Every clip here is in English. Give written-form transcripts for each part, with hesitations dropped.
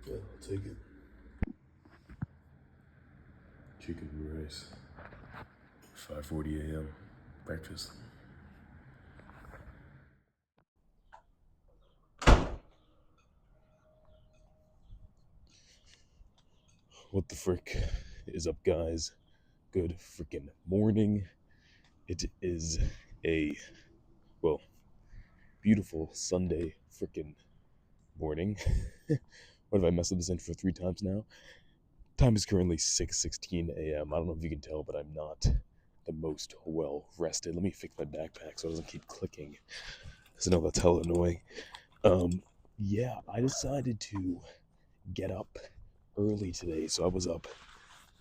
Yeah, I'll take it. Chicken and rice. 5:40 a.m. Breakfast. What the frick is up, guys? Good freaking morning. It is a, well, beautiful Sunday freaking morning. What have I messed up this intro 3 times now? Time is currently 6:16 a.m. I don't know if you can tell, but I'm not the most well rested. Let me fix my backpack so it doesn't keep clicking. Because I know that's hella annoying. Yeah, I decided to get up early today, so I was up,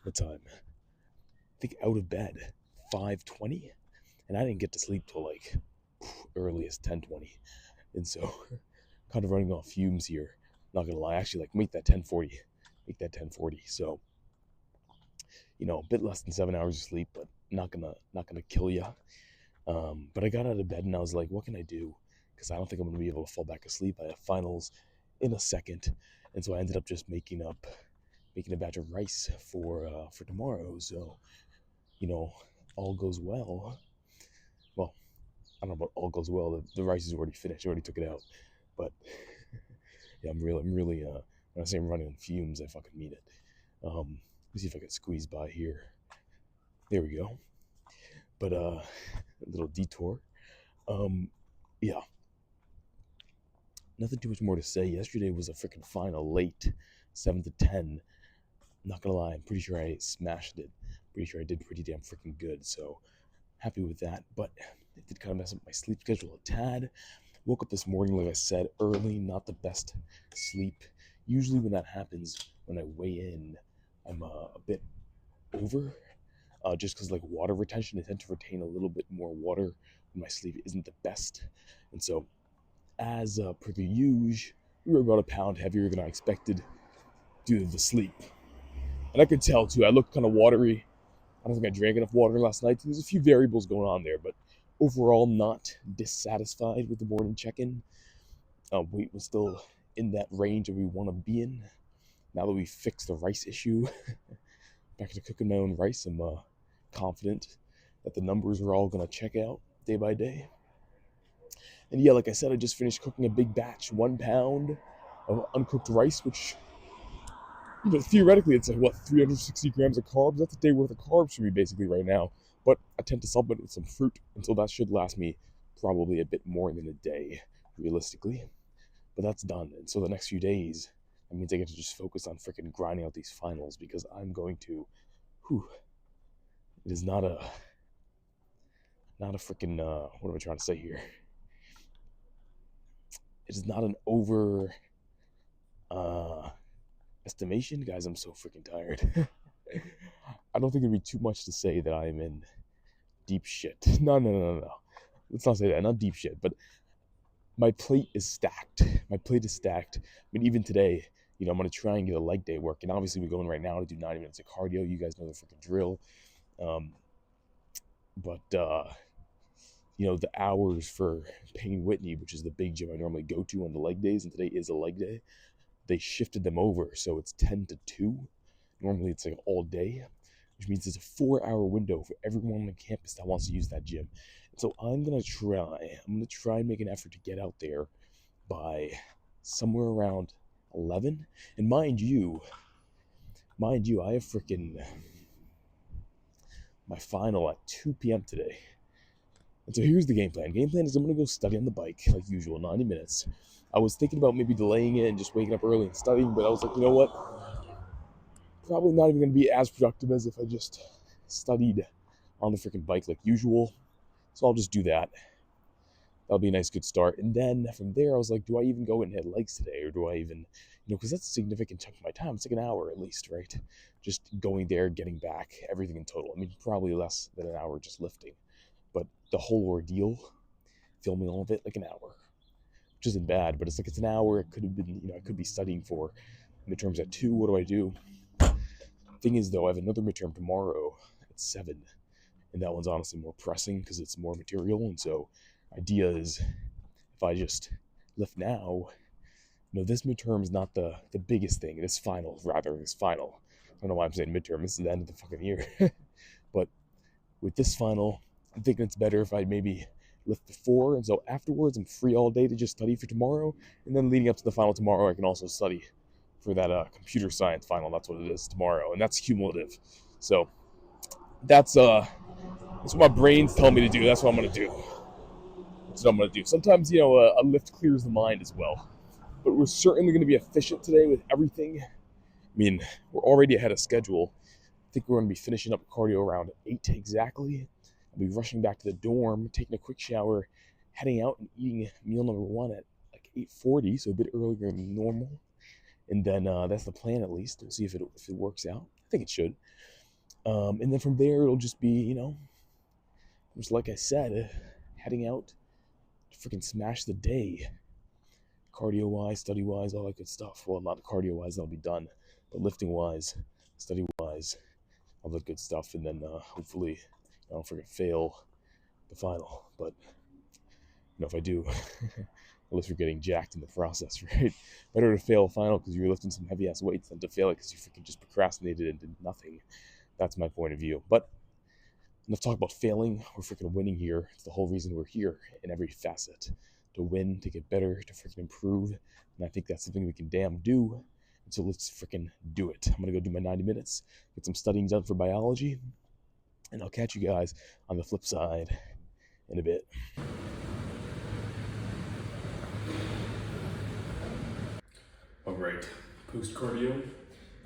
what time? I think out of bed 5:20, and I didn't get to sleep till like early as 10:20, and so kind of running off fumes here. Not gonna lie, actually, like make that 10:40, make that 10:40. So a bit less than 7 hours of sleep, but not gonna kill you. But I got out of bed and I was like, what can I do? Because I don't think I'm gonna be able to fall back asleep. I have finals in a second, and so I ended up just making a batch of rice for tomorrow. So all goes well. Well, I don't know about all goes well. The rice is already finished. I already took it out. But yeah, I'm really. When I say I'm running on fumes, I fucking mean it. Let me see if I can squeeze by here. There we go. But a little detour. Yeah, nothing too much more to say. Yesterday was a freaking final late, 7 to 10. Not gonna lie, I'm pretty sure I smashed it. Pretty sure I did pretty damn freaking good. So happy with that. But it did kind of mess up my sleep schedule a tad. Woke up this morning, like I said, early, not the best sleep. Usually when that happens, when I weigh in, I'm a bit over, just because like water retention, I tend to retain a little bit more water when my sleep isn't the best. And so, as per the usual, we were about a pound heavier than I expected due to the sleep. And I could tell too, I looked kind of watery. I don't think I drank enough water last night. There's a few variables going on there, but overall, not dissatisfied with the morning check in. Weight was still in that range that we want to be in. Now that we fixed the rice issue, back to cooking my own rice, I'm confident that the numbers are all going to check out day by day. And yeah, like I said, I just finished cooking a big batch, 1 pound of uncooked rice, which, theoretically, it's like, what, 360 grams of carbs? That's a day worth of carbs for me, basically, right now. But I tend to supplement with some fruit, and so that should last me probably a bit more than a day, realistically. But that's done, and so the next few days, that means I get to just focus on freaking grinding out these finals, because I'm going to, it is not a freaking, what am I trying to say here? It is not an over, uh, estimation. Guys, I'm so freaking tired. I don't think it'd be too much to say that I'm in deep shit. No, no, no, no, no. Let's not say that. Not deep shit, but my plate is stacked. My plate is stacked. I mean, even today, I'm gonna try and get a leg day work, and obviously we're going right now to do 90 minutes of cardio. You guys know the freaking drill. Um, but the hours for Payne Whitney, which is the big gym I normally go to on the leg days, and today is a leg day, they shifted them over, so it's 10 to 2. Normally it's like all day, which means there's a 4-hour window for everyone on the campus that wants to use that gym. And so I'm gonna try and make an effort to get out there by somewhere around 11. And mind you, I have freaking my final at 2 p.m. today. And so here's the game plan. Game plan is I'm going to go study on the bike, like usual, 90 minutes. I was thinking about maybe delaying it and just waking up early and studying, but I was like, you know what? Probably not even going to be as productive as if I just studied on the freaking bike like usual. So I'll just do that. That'll be a nice, good start. And then from there, I was like, do I even go and hit legs today? Or do I even, because that's a significant chunk of my time. It's like an hour at least, right? Just going there, getting back, everything in total. I mean, probably less than an hour just lifting. But the whole ordeal, filming all of it, like an hour, which isn't bad, but it's an hour. It could have been, I could be studying for midterms at 2. What do I do? Thing is, though, I have another midterm tomorrow at 7, and that one's honestly more pressing because it's more material. And so, idea is if I just lift now, this midterm is not the biggest thing. This final, rather, this final. I don't know why I'm saying midterm. This is the end of the fucking year. But with this final, I'm thinking it's better if I maybe lift before, and so afterwards I'm free all day to just study for tomorrow, and then leading up to the final tomorrow I can also study for that computer science final. That's what it is tomorrow, and that's cumulative. So that's what my brain's telling me to do. That's what I'm gonna do. That's what I'm gonna do. Sometimes a lift clears the mind as well. But we're certainly gonna be efficient today with everything. I mean, we're already ahead of schedule. I think we're gonna be finishing up cardio around 8 exactly. I'll be rushing back to the dorm, taking a quick shower, heading out and eating meal number one at like 8:40, so a bit earlier than normal. And then that's the plan at least. We'll see if it works out. I think it should. And then from there it'll just be just like I said, heading out to freaking smash the day, cardio wise, study wise, all that good stuff. Well, not cardio wise, that'll be done, but lifting wise, study wise, all that good stuff. And then hopefully I don't freaking fail the final. But if I do, at least we're getting jacked in the process, right? Better to fail a final because you're lifting some heavy ass weights than to fail it because you freaking just procrastinated and did nothing. That's my point of view. But enough talk about failing. We're freaking winning here. It's the whole reason we're here in every facet. To win, to get better, to freaking improve. And I think that's something we can damn do. And so let's freaking do it. I'm going to go do my 90 minutes, get some studying done for biology, and I'll catch you guys on the flip side in a bit. All right, post cardio.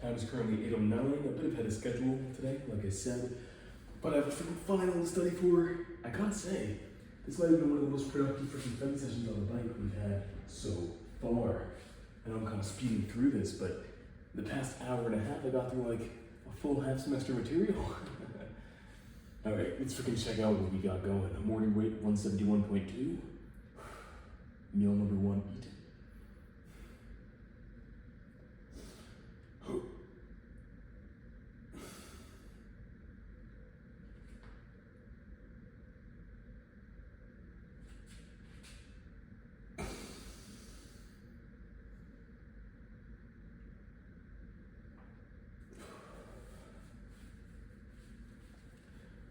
Time is currently 8:09. A bit ahead of schedule today, like I said. But I have a freaking final to study for. I gotta say, this might have been one of the most productive freaking study sessions on the bike we've had so far. I know I'm kind of speeding through this, but the past hour and a half, I got through like a full half semester material. All right, let's freaking check out what we got going. Morning weight 171.2. Meal number one, eat.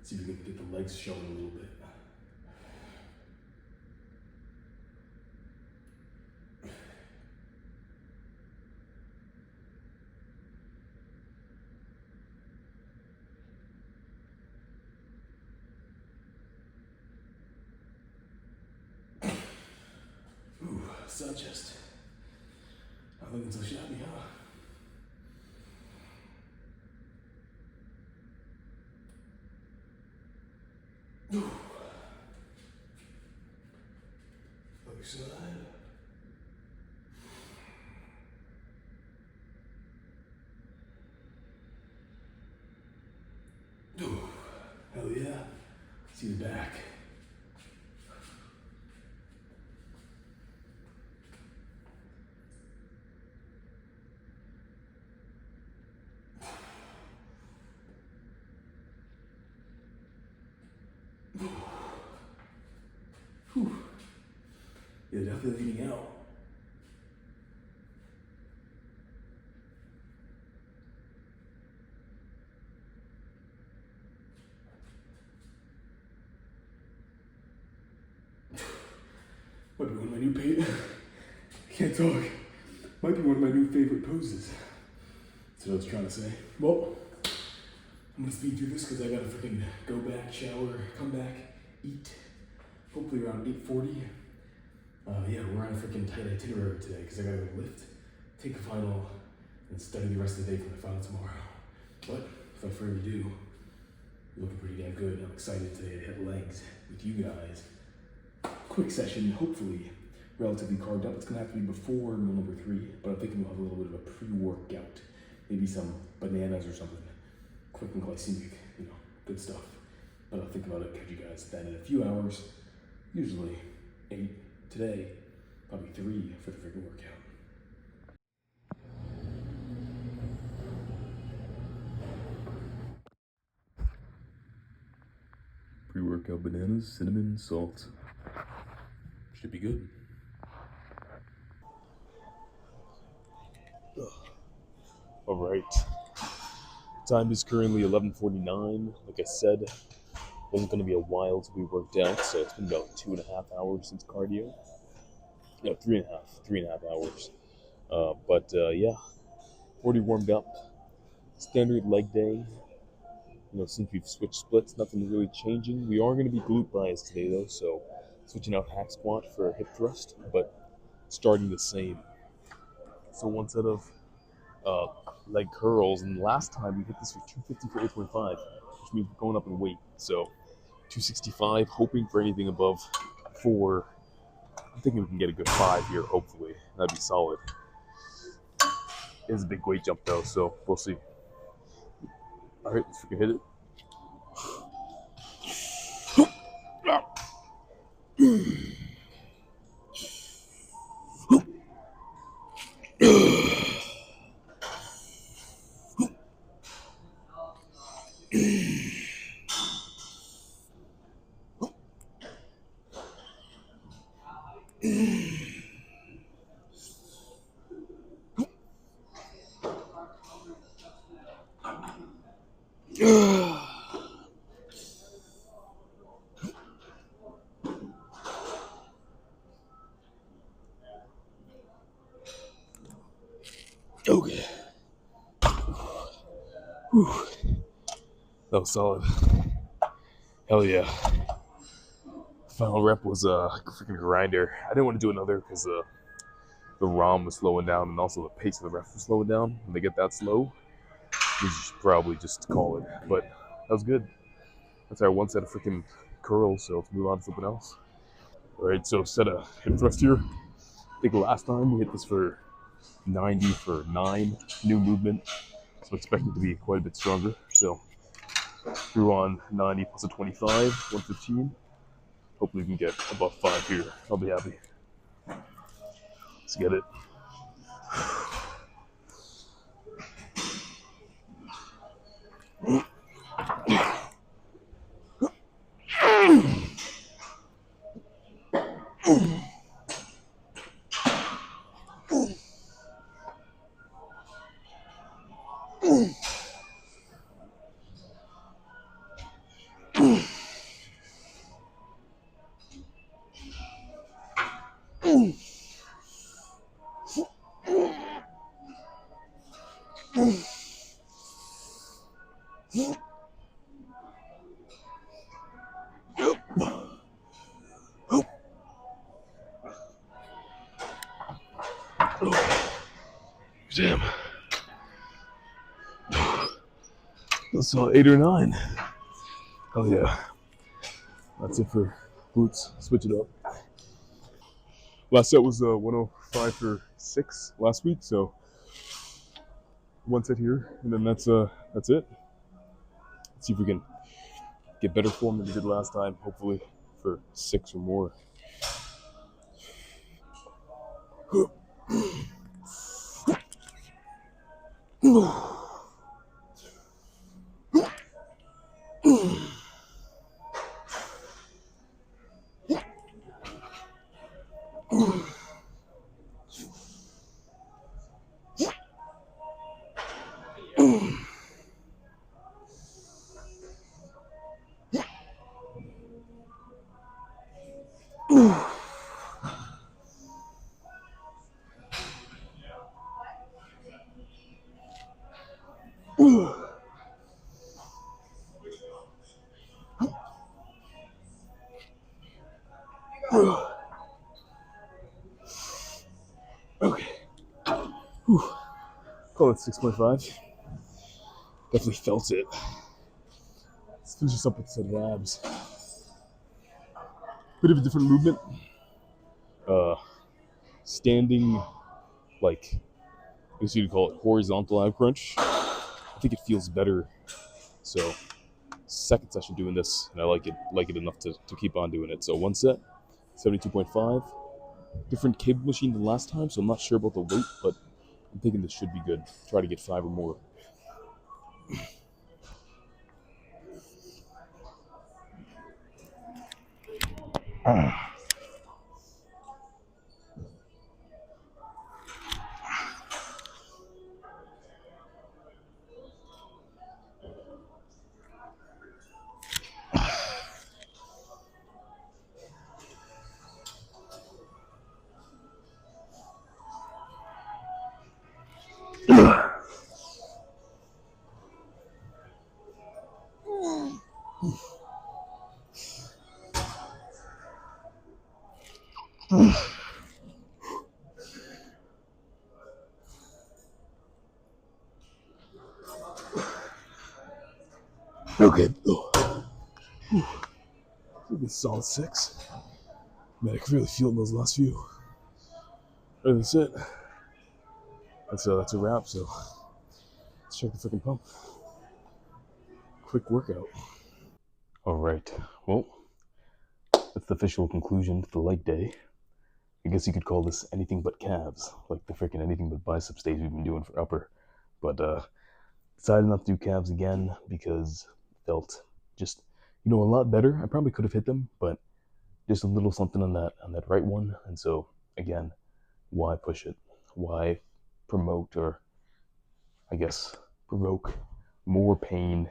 See if we can get the legs showing a little bit. Ooh, sun chest. Not looking so shabby, huh? Ooh. Other side. Ooh. Hell yeah. See the back. Whew. Yeah, definitely leaning out. Might be one of my new can't talk. Might be one of my new favorite poses. That's what I was trying to say. Well, I'm gonna speed through this because I gotta freaking go back, shower, come back, eat. Hopefully around 8:40. Yeah, we're on a freaking tight itinerary today because I gotta go lift, take a final, and study the rest of the day for my final tomorrow. But without further ado, you're looking pretty damn good. I'm excited today to hit legs with you guys. Quick session, hopefully relatively carved up. It's gonna have to be before meal number 3, but I'm thinking we'll have a little bit of a pre-workout, maybe some bananas or something, quick and glycemic, good stuff. But I'll think about it, catch you guys then in a few hours, usually 8 today, probably 3 for the freaking workout. Pre-workout bananas, cinnamon, salt. Should be good. All right. Time is currently 11:49. Like I said, it wasn't going to be a while till we worked out, so it's been about 2.5 hours since cardio. No, 3.5 hours. Yeah, already warmed up. Standard leg day. Since we've switched splits, nothing really changing. We are going to be glute biased today, though, so switching out hack squat for hip thrust, but starting the same. So one set of uh, leg curls, and last time we hit this for 250 for 8.5, which means we're going up in weight. So 265, hoping for anything above 4. I'm thinking we can get a good 5 here, hopefully. That'd be solid. It is a big weight jump, though, so we'll see. All right, let's freaking hit it. Okay. Whew. That was solid. Hell yeah. Final rep was a freaking grinder. I didn't want to do another because the ROM was slowing down and also the pace of the reps was slowing down. When they get that slow, you should probably just call it. But that was good. That's our one set of freaking curls, so let's move on to something else. Alright, so set a hip thrust here. I think last time we hit this for 90 for 9. New movement. So expect it to be quite a bit stronger. So threw on 90 plus a 25, 115. Hopefully we can get above 5 here. I'll be happy. Let's get it. Damn. That's 8 or 9. Oh yeah. That's it for glutes. Switch it up. Last set was 105 for 6 last week, so one set here, and then that's it. Let's see if we can get better form than we did last time, hopefully for 6 or more. Okay. Whew. Call it 6.5. Definitely felt it. Let's finish this up with a set of abs. Bit of a different movement. Standing, like, I guess you'd call it horizontal ab crunch. I think it feels better. So, second session doing this, and I like it enough to keep on doing it. So one set, 72.5. Different cable machine than last time, so I'm not sure about the weight, but I'm thinking this should be good. Try to get 5 or more. Okay. Good solid 6. Man, I can really feel it in those last few. And that's it. That's a wrap, so let's check the freaking pump. Quick workout. Alright, well, that's the official conclusion to the leg day. I guess you could call this anything but calves, like the freaking anything but biceps days we've been doing for upper. But decided not to do calves again because it felt just, a lot better. I probably could have hit them, but just a little something on that right one. And so again, why push it? Why promote or I guess provoke more pain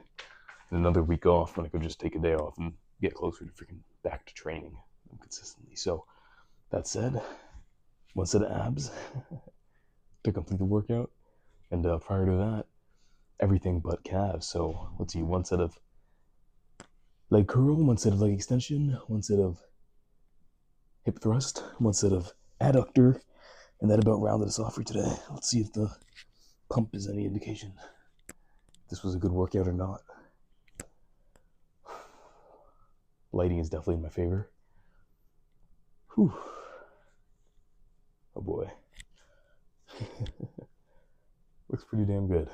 in another week off when I could just take a day off and get closer to freaking back to training consistently. So that said, one set of abs to complete the workout, and prior to that, everything but calves. So let's see, one set of leg curl, one set of leg extension, one set of hip thrust, one set of adductor, and that about rounded us off for today. Let's see if the pump is any indication if this was a good workout or not. Lighting is definitely in my favor. Whew. Oh boy. Looks pretty damn good.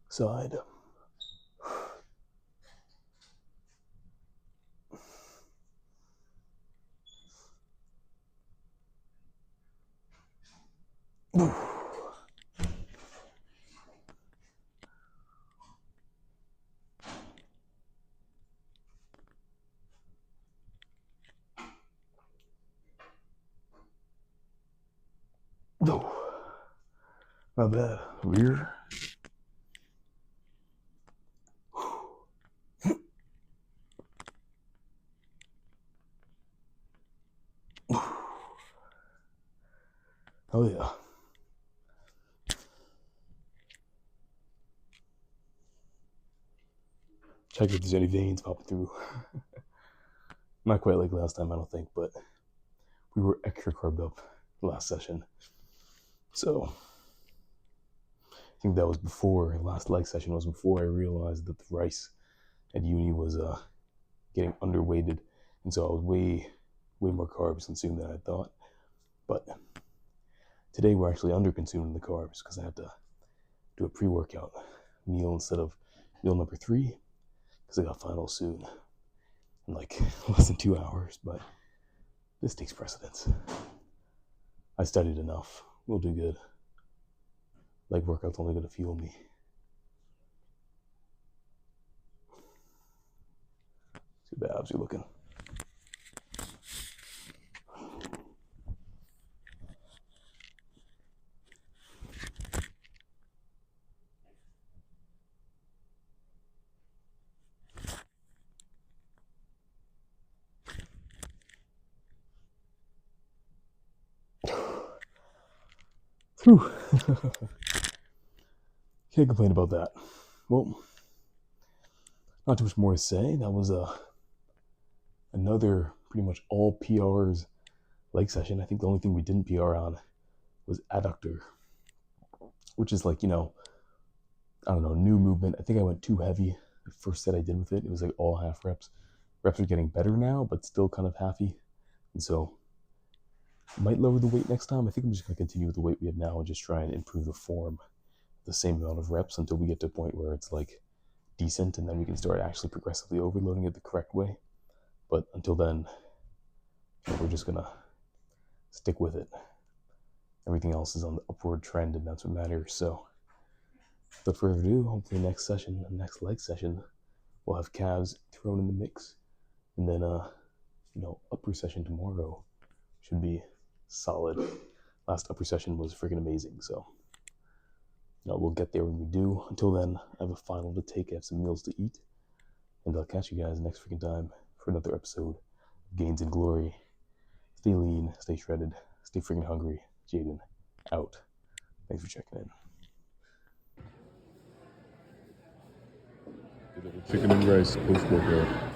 Side. No. Not bad. Rear. Oh yeah. Check if there's any veins popping through. Not quite like last time, I don't think, but we were extra carved up last session. So I think that was before, last leg session was before I realized that the rice at uni was getting underweighted. And so I was way more carbs consumed than I thought. But today we're actually under consuming the carbs because I had to do a pre-workout meal instead of meal number 3 because I got finals soon in like less than 2 hours. But this takes precedence. I studied enough. We'll do good. Leg workout's only going to fuel me. See the abs you're looking. Whew. Can't complain about that. Well, not too much more to say. That was another pretty much all PRs leg session. I think the only thing we didn't PR on was adductor, which is like, I don't know, new movement. I think I went too heavy. The first set I did with it was like all half reps. Reps are getting better now, but still kind of halfy. And so I might lower the weight next time. I think I'm just going to continue with the weight we have now and just try and improve the form, the same amount of reps until we get to a point where it's like decent, and then we can start actually progressively overloading it the correct way. But until then, we're just going to stick with it. Everything else is on the upward trend, and that's what matters. So without further ado, hopefully next session, next leg session, we'll have calves thrown in the mix. And then, upper session tomorrow should be solid. last upper session was freaking amazing. So, we'll get there when we do. Until then, I have a final to take. I have some meals to eat. And I'll catch you guys next freaking time for another episode of Gains and Glory. Stay lean, stay shredded, stay freaking hungry. Jaden, out. Thanks for checking in. Chicken and rice post-workout.